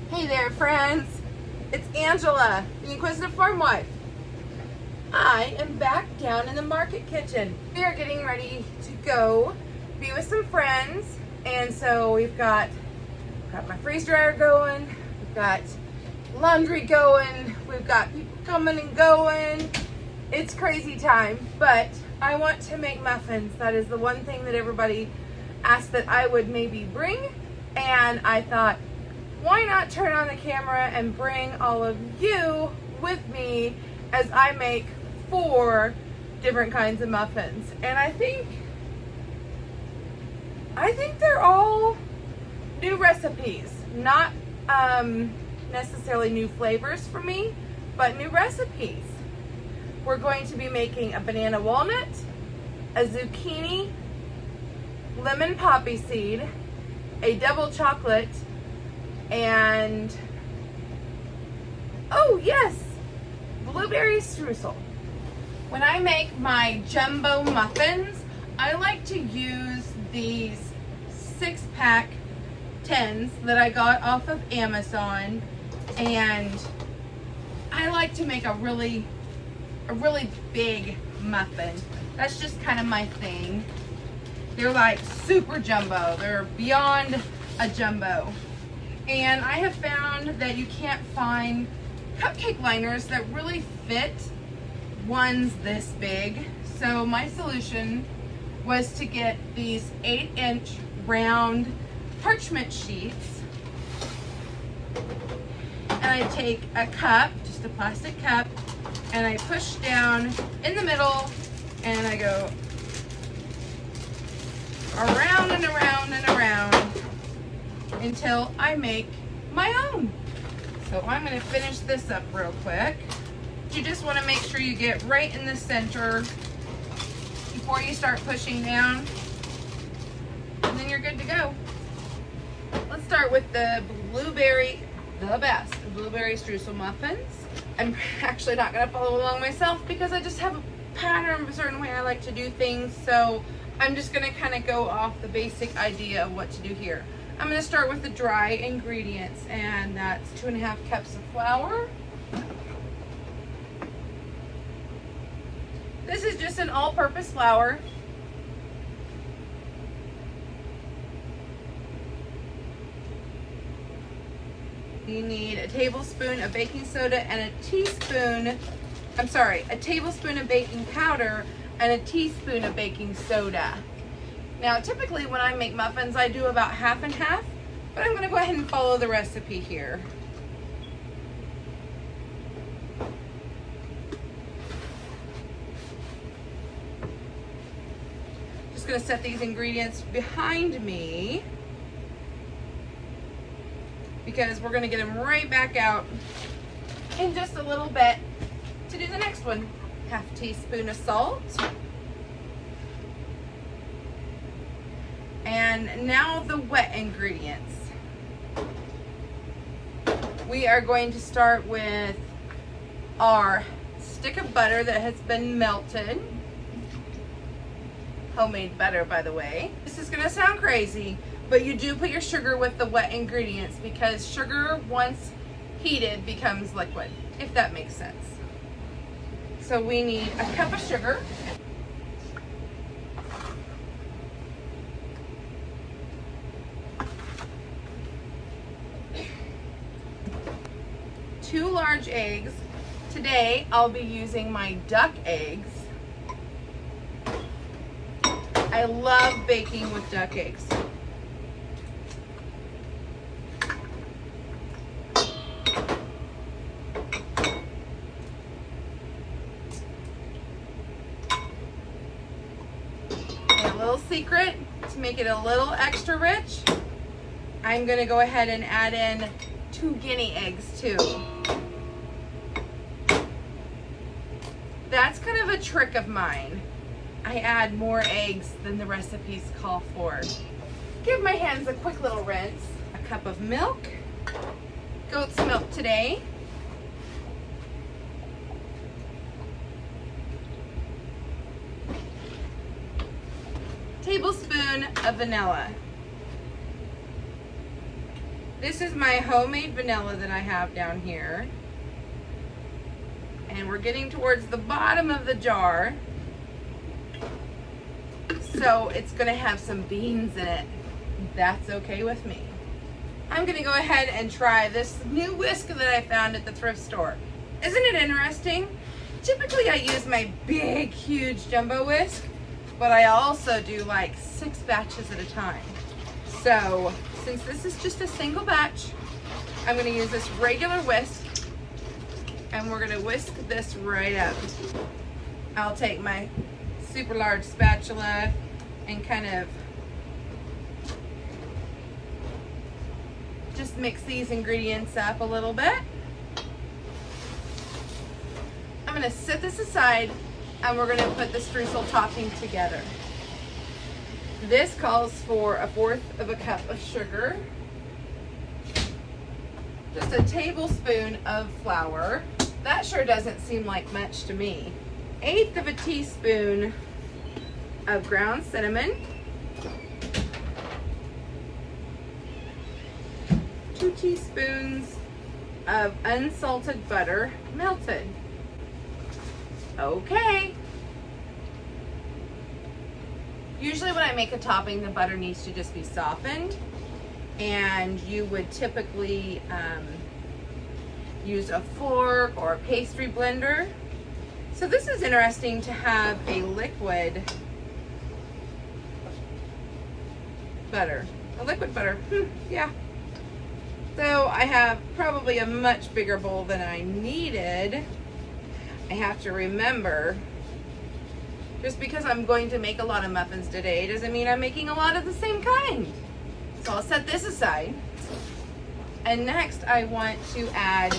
Hey there, friends. It's Angela, the Inquisitive Farm Wife. I am back down in the market kitchen. We are getting ready to go be with some friends, and so we've got my freeze dryer going, we've got laundry going, we've got people coming and going. It's crazy time, but I want to make muffins. That is the one thing that everybody asked that I would maybe bring, and I thought, why not turn on the camera and bring all of you with me as I make 4 different kinds of muffins. And I think they're all new recipes, not necessarily new flavors for me, but new recipes. We're going to be making a banana walnut, a zucchini, lemon poppy seed, a double chocolate, and oh yes, blueberry streusel. When I make my jumbo muffins, I like to use these 6-pack tins that I got off of Amazon, and I like to make a really big muffin. That's just kind of my thing. They're like super jumbo. They're beyond a jumbo. And I have found that you can't find cupcake liners that really fit ones this big. So my solution was to get these 8-inch round parchment sheets. And I take a cup, just a plastic cup, and I push down in the middle, and I go around and around and around until I make my own. So I'm going to finish this up real quick. You just want to make sure you get right in the center before you start pushing down, and then you're good to go. Let's start with the blueberry streusel muffins. I'm actually not going to follow along myself because I just have a pattern of a certain way I like to do things, so I'm just going to kind of go off the basic idea of what to do here. I'm going to start with the dry ingredients, and that's 2.5 cups of flour. This is just an all-purpose flour. You need a tablespoon of baking soda and a tablespoon of baking powder and a teaspoon of baking soda. Now, typically when I make muffins, I do about half and half, but I'm going to go ahead and follow the recipe here. Just going to set these ingredients behind me because we're going to get them right back out in just a little bit to do the next one. Half teaspoon of salt. And now the wet ingredients. We are going to start with our stick of butter that has been melted. Homemade butter, by the way. This is going to sound crazy, but you do put your sugar with the wet ingredients because sugar, once heated, becomes liquid, if that makes sense. So we need a cup of sugar. 2 large eggs. Today I'll be using my duck eggs. I love baking with duck eggs. And a little secret to make it a little extra rich, I'm going to go ahead and add in 2 guinea eggs too. That's kind of a trick of mine. I add more eggs than the recipes call for. Give my hands a quick little rinse. A cup of milk, goat's milk today. Tablespoon of vanilla. This is my homemade vanilla that I have down here. And we're getting towards the bottom of the jar. So it's gonna have some beans in it. That's okay with me. I'm gonna go ahead and try this new whisk that I found at the thrift store. Isn't it interesting? Typically I use my big, huge jumbo whisk, but I also do like 6 batches at a time. So since this is just a single batch, I'm gonna use this regular whisk and we're gonna whisk this right up. I'll take my super large spatula and kind of just mix these ingredients up a little bit. I'm gonna set this aside and we're gonna put the streusel topping together. This calls for 1/4 of a cup of sugar, just a tablespoon of flour. That sure doesn't seem like much to me. 1/8 of a teaspoon of ground cinnamon, 2 teaspoons of unsalted butter melted. Okay. Usually when I make a topping, the butter needs to just be softened, and you would typically use a fork or a pastry blender. So this is interesting to have a liquid butter. A liquid butter, yeah. So I have probably a much bigger bowl than I needed. I have to remember, just because I'm going to make a lot of muffins today doesn't mean I'm making a lot of the same kind. So I'll set this aside. And next I want to add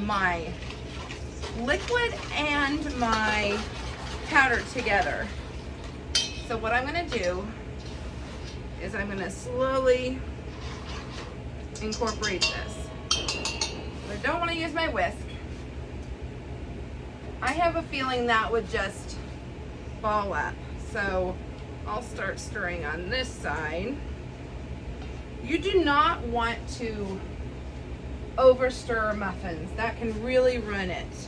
my liquid and my powder together. So what I'm gonna do is I'm gonna slowly incorporate this. I don't want to use my whisk. I have a feeling that would just ball up. So I'll start stirring on this side. You do not want to over stir muffins. That can really ruin it.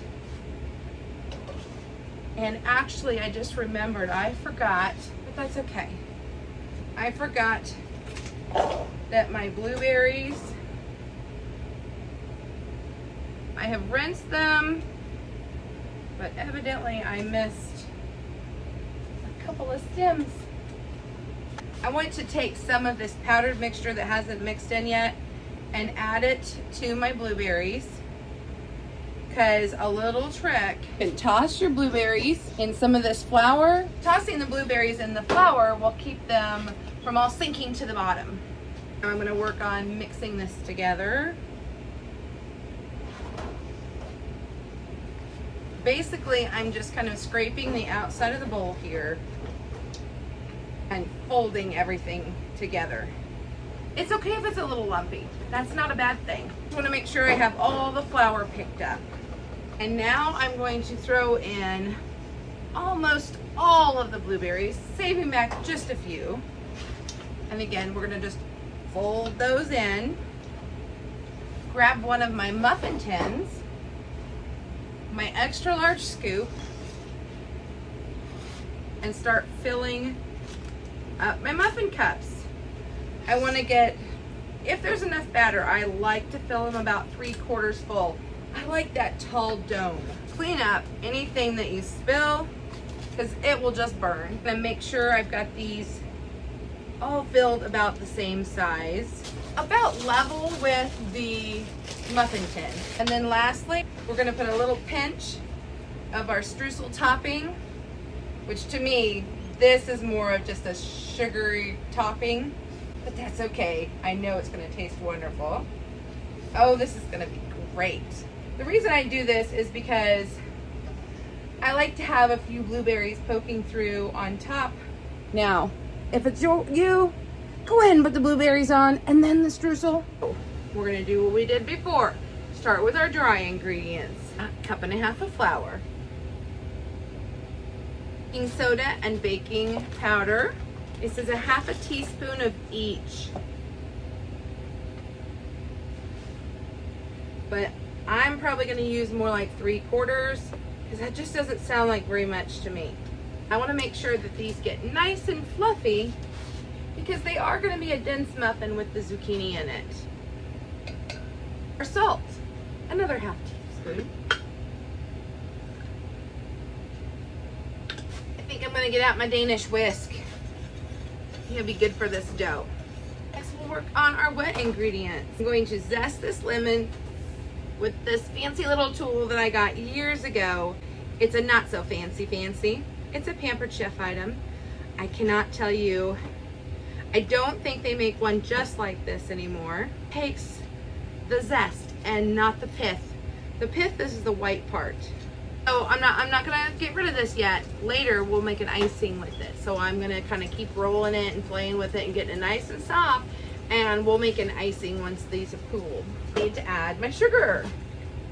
And actually I just remembered, I forgot, but that's okay. I forgot that my blueberries, I have rinsed them, but evidently I missed a couple of stems. I want to take some of this powdered mixture that hasn't mixed in yet and add it to my blueberries, because a little trick, you can toss your blueberries in some of this flour. Tossing the blueberries in the flour will keep them from all sinking to the bottom. Now I'm going to work on mixing this together. Basically, I'm just kind of scraping the outside of the bowl here and folding everything together. It's okay if it's a little lumpy. That's not a bad thing. I want to make sure I have all the flour picked up. And now I'm going to throw in almost all of the blueberries, saving back just a few. And again, we're going to just fold those in. Grab one of my muffin tins, my extra large scoop, and start filling up my muffin cups. I want to get, if there's enough batter, I like to fill them about 3/4 full. I like that tall dome. Clean up anything that you spill, because it will just burn. And make sure I've got these all filled about the same size, about level with the muffin tin. And then lastly, we're going to put a little pinch of our streusel topping, which to me, this is more of just a sugary topping, but that's okay. I know it's going to taste wonderful. Oh, this is going to be great. The reason I do this is because I like to have a few blueberries poking through on top. Now, if it's you, go ahead and put the blueberries on and then the streusel. We're going to do what we did before. Start with our dry ingredients. 1.5 cups of flour, baking soda and baking powder. This is 1/2 teaspoon of each. but I'm probably going to use more like 3/4 because that just doesn't sound like very much to me. I want to make sure that these get nice and fluffy because they are going to be a dense muffin with the zucchini in it. Our salt, another 1/2 teaspoon. I think I'm going to get out my Danish whisk. It'll be good for this dough. Next we'll work on our wet ingredients. I'm going to zest this lemon with this fancy little tool that I got years ago. It's a not so fancy. It's a Pampered Chef item. I cannot tell you, I don't think they make one just like this anymore. It takes the zest and not the pith. The pith, this is the white part. So I'm not gonna get rid of this yet. Later we'll make an icing with it. So I'm gonna kind of keep rolling it and playing with it and getting it nice and soft, and we'll make an icing once these have cooled. I need to add my sugar.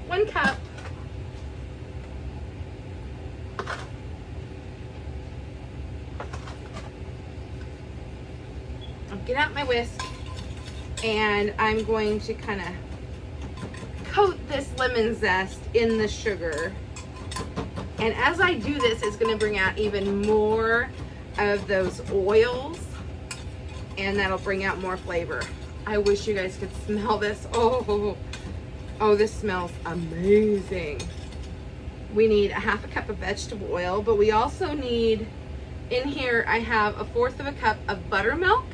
1 cup. I'll get out my whisk and I'm going to kind of coat this lemon zest in the sugar. And as I do this, it's going to bring out even more of those oils, and that'll bring out more flavor. I wish you guys could smell this. Oh, this smells amazing. We need a 1/2 cup of vegetable oil, but we also need, in here I have 1/4 cup of buttermilk.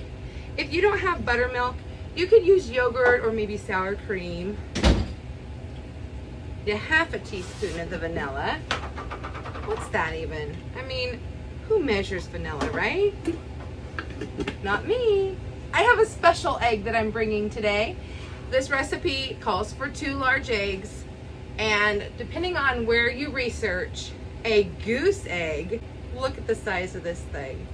If you don't have buttermilk, you could use yogurt or maybe sour cream. A 1/2 teaspoon of the vanilla. What's that even? I mean, who measures vanilla, right? Not me. I have a special egg that I'm bringing today. This recipe calls for 2 large eggs, and depending on where you research, a goose egg, look at the size of this thing.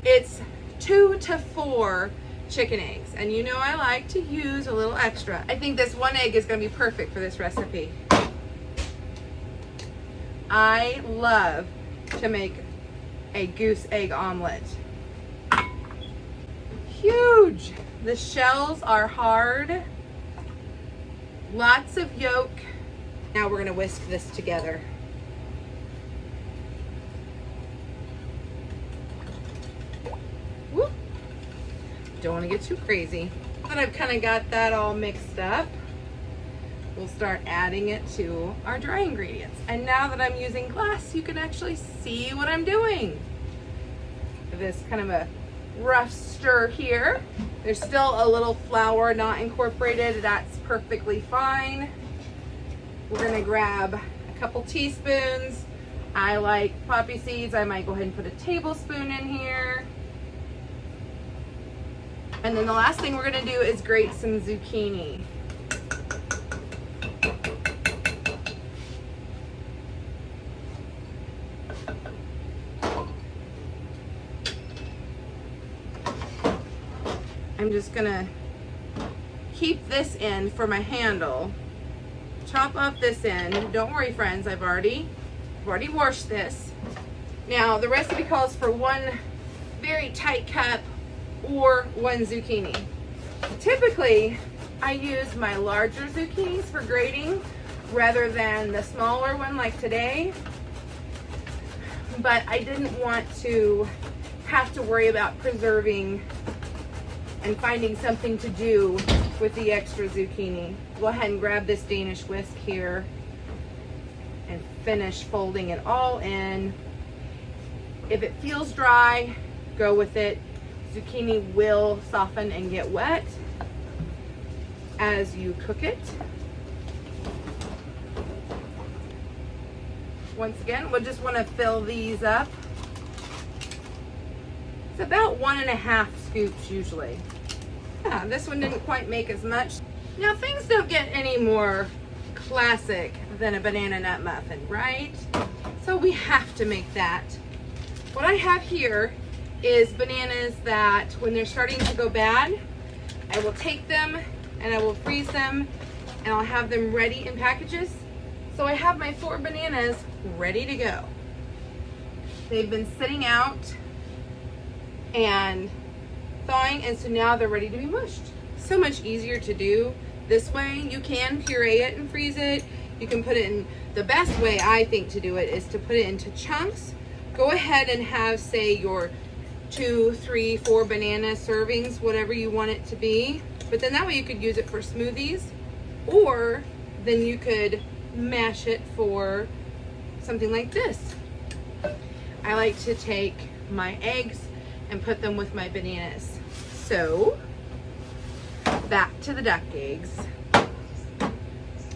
It's 2 to 4 chicken eggs, and you know I like to use a little extra. I think this 1 egg is going to be perfect for this recipe. I love to make a goose egg omelet. Huge. The shells are hard. Lots of yolk. Now we're going to whisk this together. Whoop. Don't want to get too crazy. But I've kind of got that all mixed up. We'll start adding it to our dry ingredients. And now that I'm using glass, you can actually see what I'm doing. This kind of a rough stir here. There's still a little flour not incorporated. That's perfectly fine. We're gonna grab a couple teaspoons. I like poppy seeds. I might go ahead and put a tablespoon in here. And then the last thing we're gonna do is grate some zucchini. I'm just gonna keep this in for my handle. Chop off this end. Don't worry, friends, I've already washed this. Now the recipe calls for 1 very tight cup or 1 zucchini. Typically, I use my larger zucchinis for grating rather than the smaller one like today. But I didn't want to have to worry about preserving and finding something to do with the extra zucchini. Go ahead and grab this Danish whisk here and finish folding it all in. If it feels dry, go with it. Zucchini will soften and get wet as you cook it. Once again, we'll just want to fill these up. It's about 1.5 scoops usually. Yeah, this one didn't quite make as much. Now things don't get any more classic than a banana nut muffin, right? So we have to make that. What I have here is bananas that when they're starting to go bad, I will take them and I will freeze them and I'll have them ready in packages. So I have my 4 bananas ready to go. They've been sitting out and thawing, and so now they're ready to be mushed. So much easier to do this way. You can puree it and freeze it. You can put it in, the best way I think to do it is to put it into chunks. Go ahead and have, say, your 2, 3, 4 banana servings, whatever you want it to be. But then that way you could use it for smoothies, or then you could mash it for something like this. I like to take my eggs and put them with my bananas. So, back to the duck eggs.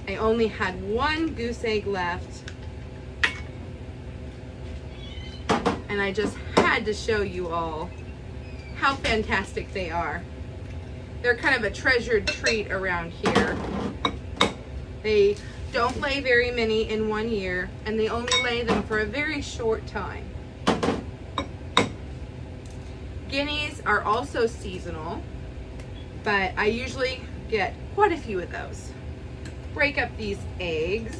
I only had 1 goose egg left, and I just had to show you all how fantastic they are. They're kind of a treasured treat around here. They don't lay very many in 1 year, and they only lay them for a very short time. Guineas are also seasonal, but I usually get quite a few of those. Break up these eggs.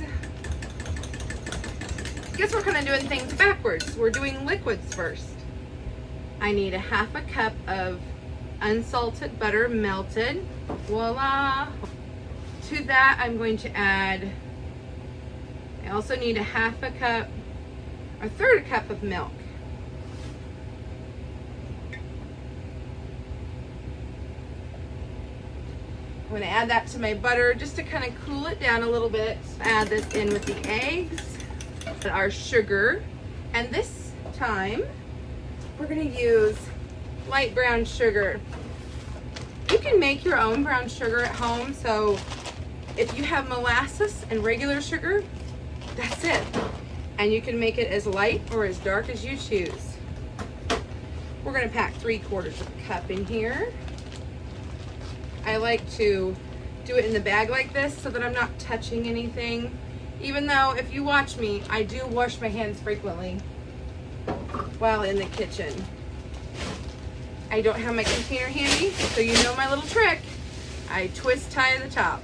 Guess we're kind of doing things backwards. We're doing liquids first. I need a 1/2 cup of unsalted butter melted. Voila! To that, I'm going to add, I also need a 1/2 cup, or 1/3 cup of milk. I'm going to add that to my butter just to kind of cool it down a little bit. Add this in with the eggs, our sugar, and this time we're going to use light brown sugar. You can make your own brown sugar at home, so if you have molasses and regular sugar, that's it. And you can make it as light or as dark as you choose. We're going to pack 3/4 of a cup in here. I like to do it in the bag like this so that I'm not touching anything. Even though, if you watch me, I do wash my hands frequently while in the kitchen. I don't have my container handy, so you know my little trick. I twist tie the top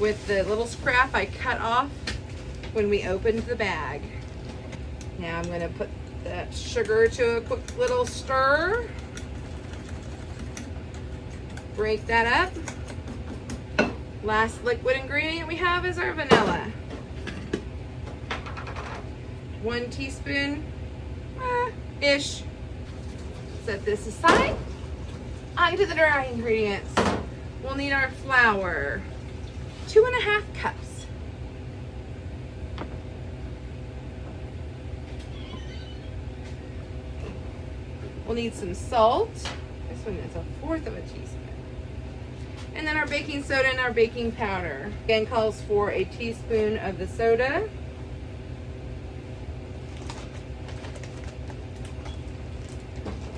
with the little scrap I cut off when we opened the bag. Now I'm going to put that sugar to a quick little stir. Break that up. Last liquid ingredient we have is our vanilla. 1 teaspoon ish. Set this aside. On to the dry ingredients. We'll need our flour. 2½ cups. We'll need some salt. This one is 1/4 of a teaspoon. And then our baking soda and our baking powder. Again, calls for a teaspoon of the soda.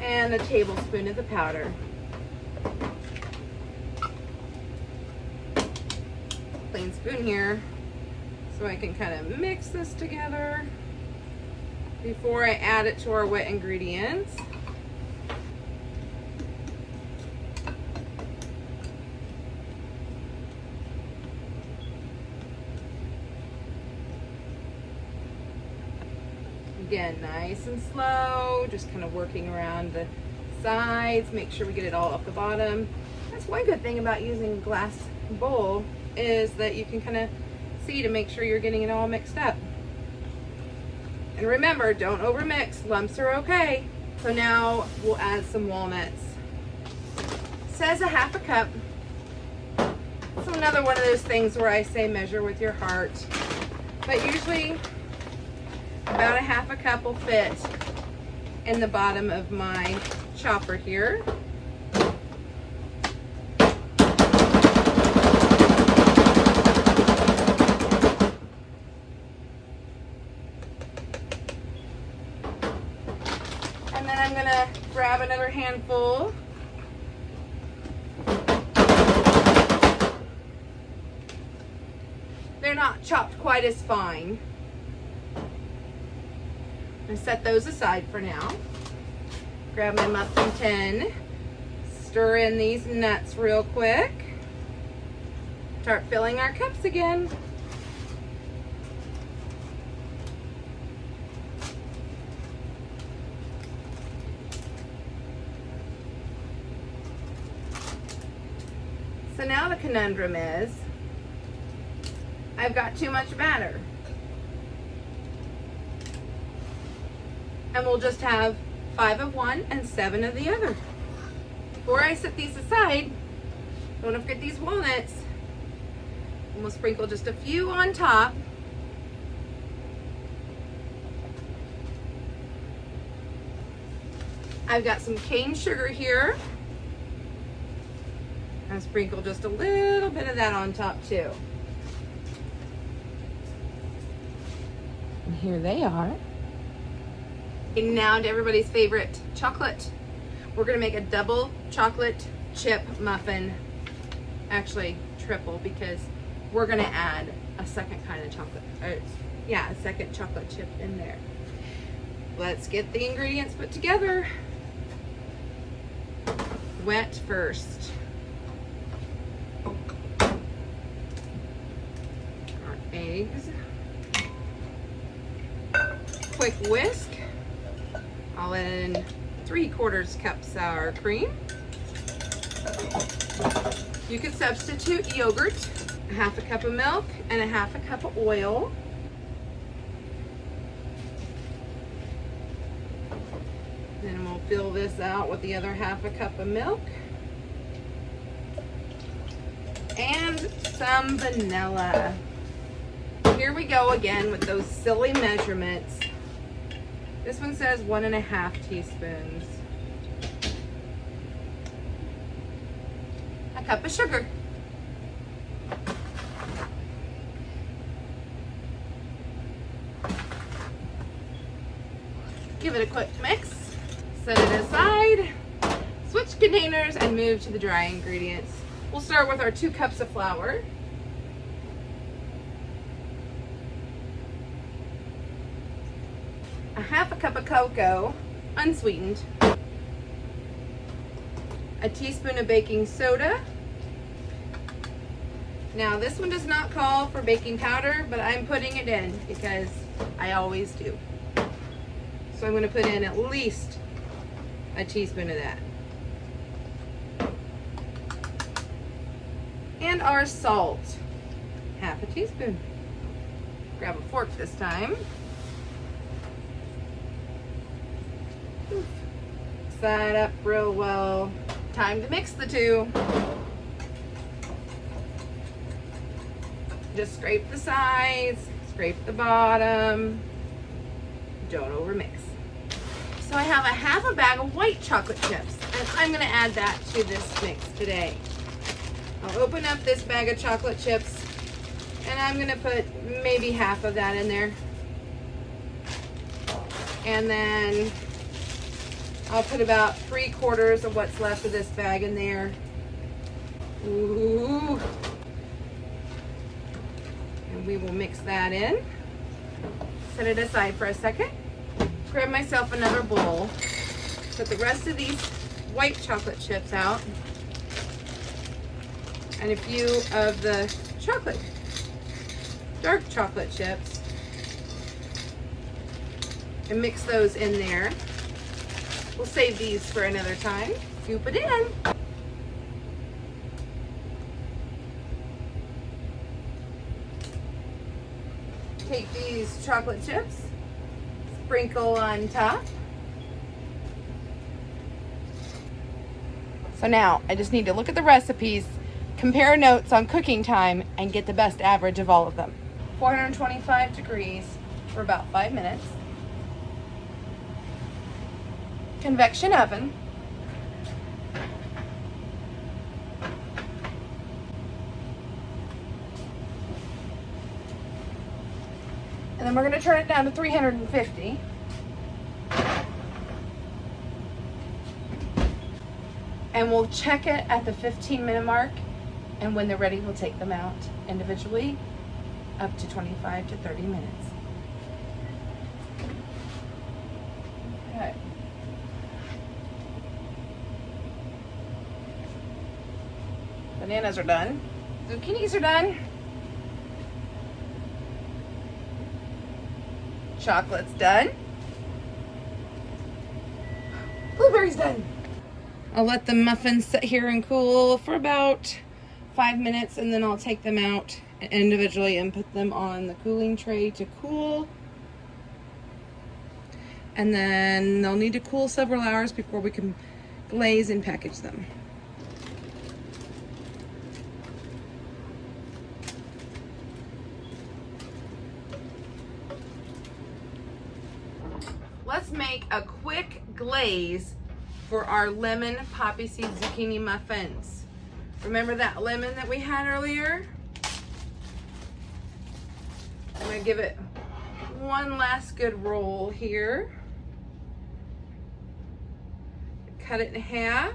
And a tablespoon of the powder. Plain spoon here, so I can kind of mix this together before I add it to our wet ingredients. Again, nice and slow, just kind of working around the sides, make sure we get it all off the bottom. That's one good thing about using a glass bowl, is that you can kind of see to make sure you're getting it all mixed up. And remember, don't overmix, lumps are okay. So now we'll add some walnuts. It says a 1/2 cup. It's another one of those things where I say measure with your heart. But usually about a 1/2 cup will fit in the bottom of my chopper here. And then I'm gonna grab another handful. They're not chopped quite as fine. I'm going to set those aside for now. Grab my muffin tin, stir in these nuts real quick. Start filling our cups again. So now the conundrum is I've got too much batter. And we'll just have 5 of one and 7 of the other. Before I set these aside, don't forget these walnuts. And we'll sprinkle just a few on top. I've got some cane sugar here. And sprinkle just a little bit of that on top too. And here they are. And now to everybody's favorite chocolate. We're gonna make a double chocolate chip muffin. Actually, triple, because we're gonna add a second kind of chocolate. A second chocolate chip in there. Let's get the ingredients put together. Wet first. Our eggs. Quick whisk. I'll add in 3/4 cup sour cream. You could substitute yogurt, 1/2 cup of milk, and 1/2 cup of oil. Then we'll fill this out with the other 1/2 cup of milk. And some vanilla. Here we go again with those silly measurements. This one says 1.5 teaspoons. A cup of sugar. Give it a quick mix. Set it aside. Switch containers and move to the dry ingredients. We'll start with our 2 cups of flour. A 1/2 cup of cocoa, unsweetened. A teaspoon of baking soda. Now this one does not call for baking powder, but I'm putting it in because I always do. So I'm going to put in at least a teaspoon of that. And our salt, 1/2 teaspoon. Grab a fork this time. Mix that up real well. Time to mix the two. Just scrape the sides, scrape the bottom. Don't overmix. So I have a 1/2 bag of white chocolate chips, and I'm going to add that to this mix today. I'll open up this bag of chocolate chips, and I'm going to put maybe 1/2 of that in there. And then I'll put about 3/4 of what's left of this bag in there. Ooh. And we will mix that in. Set it aside for a second. Grab myself another bowl. Put the rest of these white chocolate chips out. And a few of the dark chocolate chips. And mix those in there. We'll save these for another time. Scoop it in. Take these chocolate chips, sprinkle on top. So now I just need to look at the recipes, compare notes on cooking time, and get the best average of all of them. 425 degrees for about 5 minutes. Convection oven. And then we're going to turn it down to 350. And we'll check it at the 15-minute mark, and when they're ready, we'll take them out individually up to 25 to 30 minutes. Okay. Bananas are done. Zucchinis are done. Chocolate's done. Blueberries done. I'll let the muffins sit here and cool for about 5 minutes, and then I'll take them out individually and put them on the cooling tray to cool. And then they'll need to cool several hours before we can glaze and package them. Let's make a quick glaze for our lemon poppy seed zucchini muffins. Remember that lemon that we had earlier? I'm gonna give it one last good roll here. Cut it in half.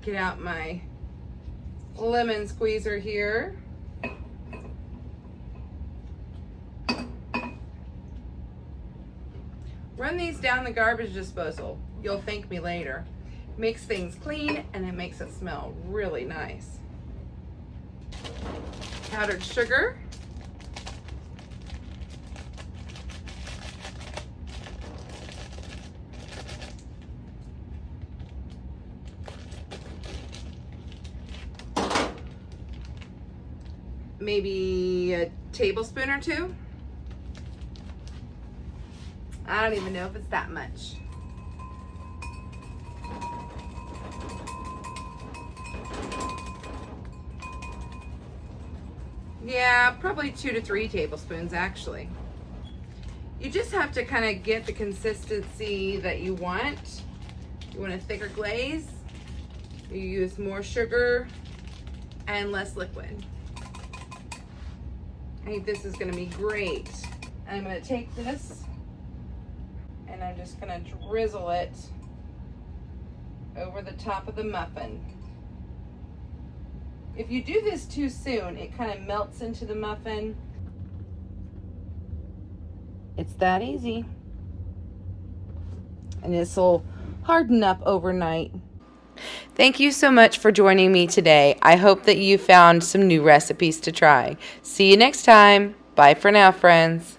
Get out my lemon squeezer here. Run these down the garbage disposal. You'll thank me later. Makes things clean and it makes it smell really nice. Powdered sugar. Maybe a tablespoon or two. I don't even know if it's that much. Yeah, probably 2 to 3 tablespoons actually. You just have to kind of get the consistency that you want. You want a thicker glaze, you use more sugar and less liquid. I think this is going to be great. I'm going to take this and I'm just going to drizzle it over the top of the muffin. If you do this too soon, it kind of melts into the muffin. It's that easy. And this will harden up overnight. Thank you so much for joining me today. I hope that you found some new recipes to try. See you next time. Bye for now, friends.